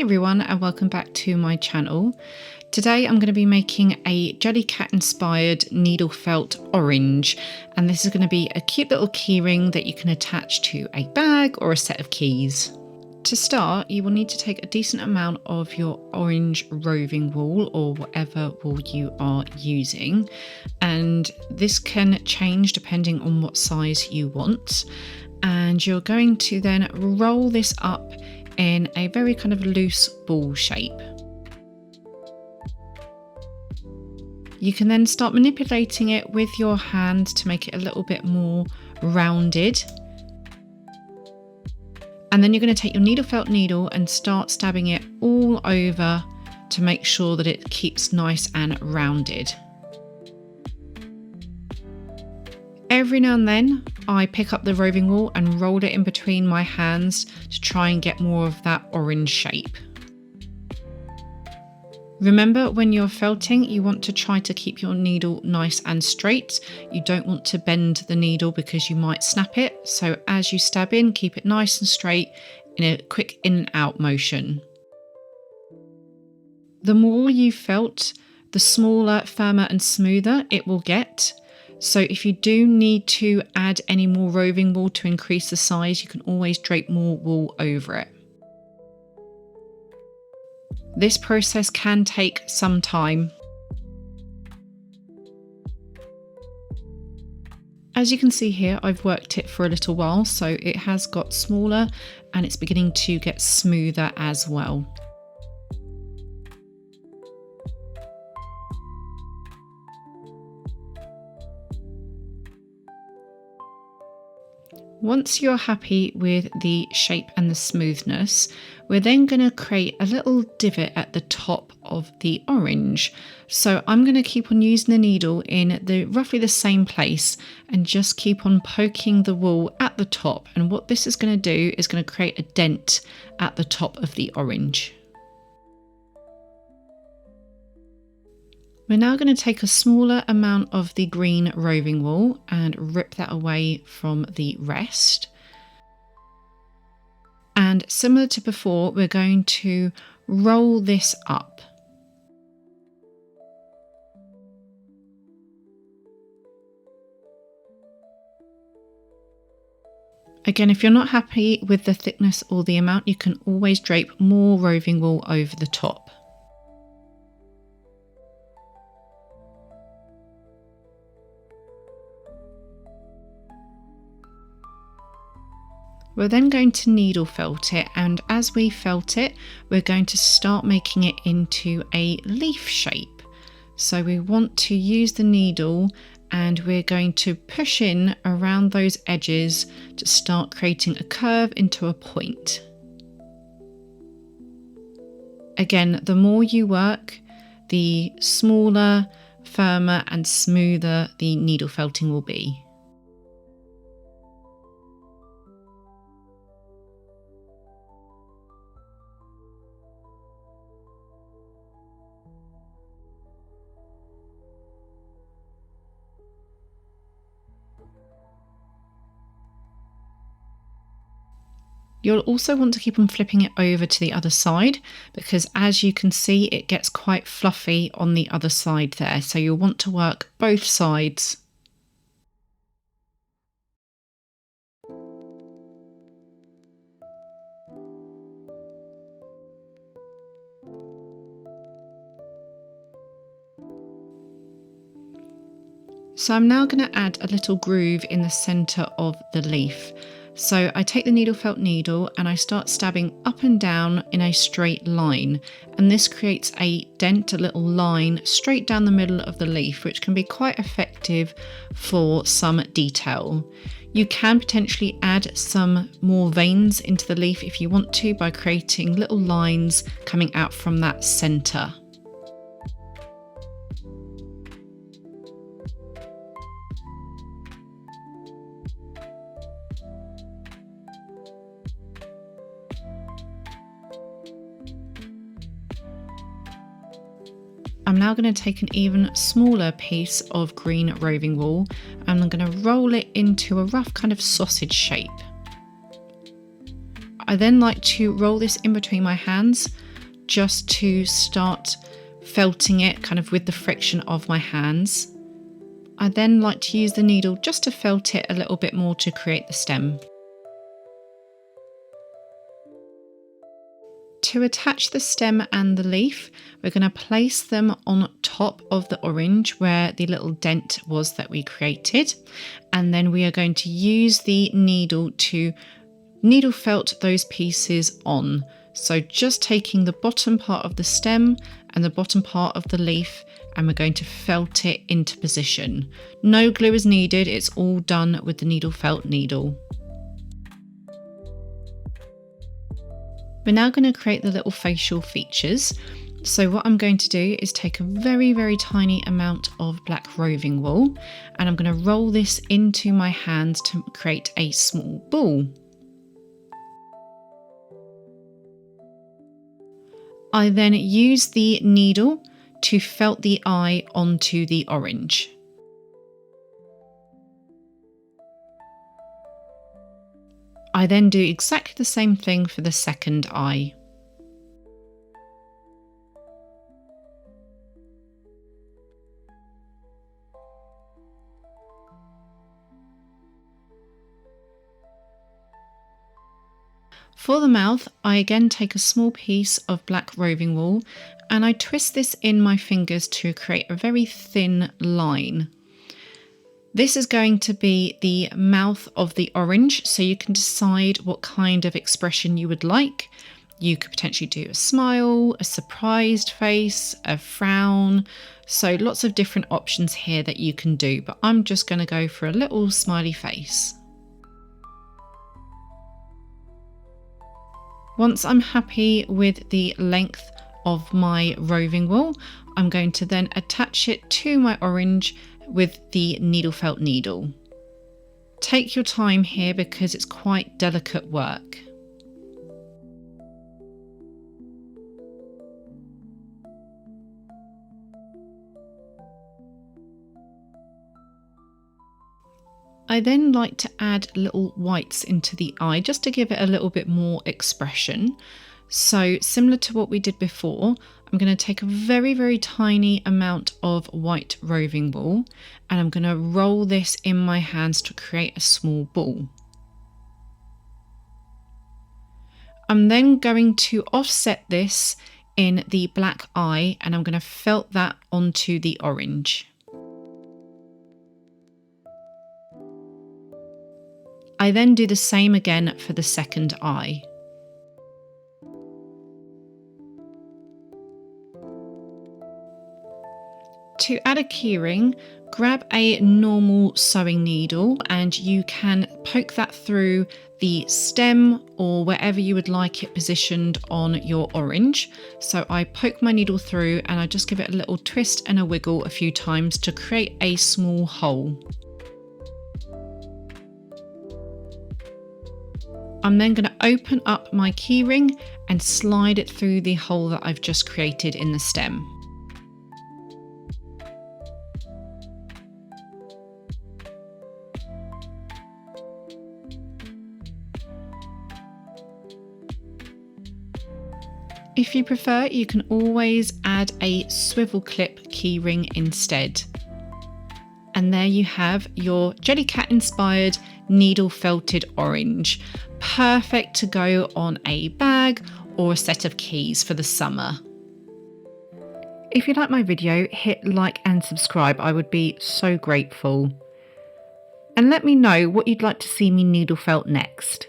everyone, and welcome back to my channel. Today I'm going to be making a JellyCat-inspired needle felt orange, and this is going to be a cute little keyring that you can attach to a bag or a set of keys. To start, you will need to take a decent amount of your orange roving wool or whatever wool you are using, and this can change depending on what size you want. And you're going to then roll this up in a very kind of loose ball shape. You can then start manipulating it with your hand to make it a little bit more rounded. And then you're going to take your needle felt needle and start stabbing it all over to make sure that it keeps nice and rounded. Every now and then I pick up the roving wool and roll it in between my hands to try and get more of that orange shape. Remember, when you're felting, you want to try to keep your needle nice and straight. You don't want to bend the needle because you might snap it. So as you stab in, keep it nice and straight in a quick in and out motion. The more you felt, the smaller, firmer and smoother it will get. So if you do need to add any more roving wool to increase the size, you can always drape more wool over it. This process can take some time. As you can see here, I've worked it for a little while, so it has got smaller and it's beginning to get smoother as well. Once you're happy with the shape and the smoothness, we're then going to create a little divot at the top of the orange. So I'm going to keep on using the needle in roughly the same place and just keep on poking the wool at the top. And what this is going to do is going to create a dent at the top of the orange. We're now going to take a smaller amount of the green roving wool and rip that away from the rest. And similar to before, we're going to roll this up. Again, if you're not happy with the thickness or the amount, you can always drape more roving wool over the top. We're then going to needle felt it, and as we felt it, we're going to start making it into a leaf shape. So we want to use the needle and we're going to push in around those edges to start creating a curve into a point. Again, the more you work, the smaller, firmer and smoother the needle felting will be. You'll also want to keep on flipping it over to the other side because, as you can see, it gets quite fluffy on the other side there. So you'll want to work both sides. So I'm now going to add a little groove in the centre of the leaf. So I take the needle felt needle and I start stabbing up and down in a straight line, and this creates a dent, a little line straight down the middle of the leaf, which can be quite effective for some detail. You can potentially add some more veins into the leaf if you want to by creating little lines coming out from that centre. I'm now going to take an even smaller piece of green roving wool and I'm going to roll it into a rough kind of sausage shape. I then like to roll this in between my hands just to start felting it kind of with the friction of my hands. I then like to use the needle just to felt it a little bit more to create the stem. To attach the stem and the leaf, we're going to place them on top of the orange where the little dent was that we created. And then we are going to use the needle to needle felt those pieces on. So just taking the bottom part of the stem and the bottom part of the leaf, and we're going to felt it into position. No glue is needed, it's all done with the needle felt needle. We're now going to create the little facial features. So what I'm going to do is take a very, very tiny amount of black roving wool, and I'm going to roll this into my hands to create a small ball. I then use the needle to felt the eye onto the orange. I then do exactly the same thing for the second eye. For the mouth, I again take a small piece of black roving wool and I twist this in my fingers to create a very thin line. This is going to be the mouth of the orange, so you can decide what kind of expression you would like. You could potentially do a smile, a surprised face, a frown. So lots of different options here that you can do, but I'm just going to go for a little smiley face. Once I'm happy with the length of my roving wool, I'm going to then attach it to my orange with the needle felt needle. Take your time here because it's quite delicate work. I then like to add little whites into the eye just to give it a little bit more expression. So similar to what we did before, I'm going to take a very, very tiny amount of white roving wool and I'm going to roll this in my hands to create a small ball. I'm then going to offset this in the black eye and I'm going to felt that onto the orange. I then do the same again for the second eye. To add a keyring, grab a normal sewing needle and you can poke that through the stem or wherever you would like it positioned on your orange. So I poke my needle through and I just give it a little twist and a wiggle a few times to create a small hole. I'm then going to open up my keyring and slide it through the hole that I've just created in the stem. If you prefer, you can always add a swivel clip keyring instead. And there you have your JellyCat-inspired needle felted orange. Perfect to go on a bag or a set of keys for the summer. If you like my video, hit like and subscribe. I would be so grateful. And let me know what you'd like to see me needle felt next.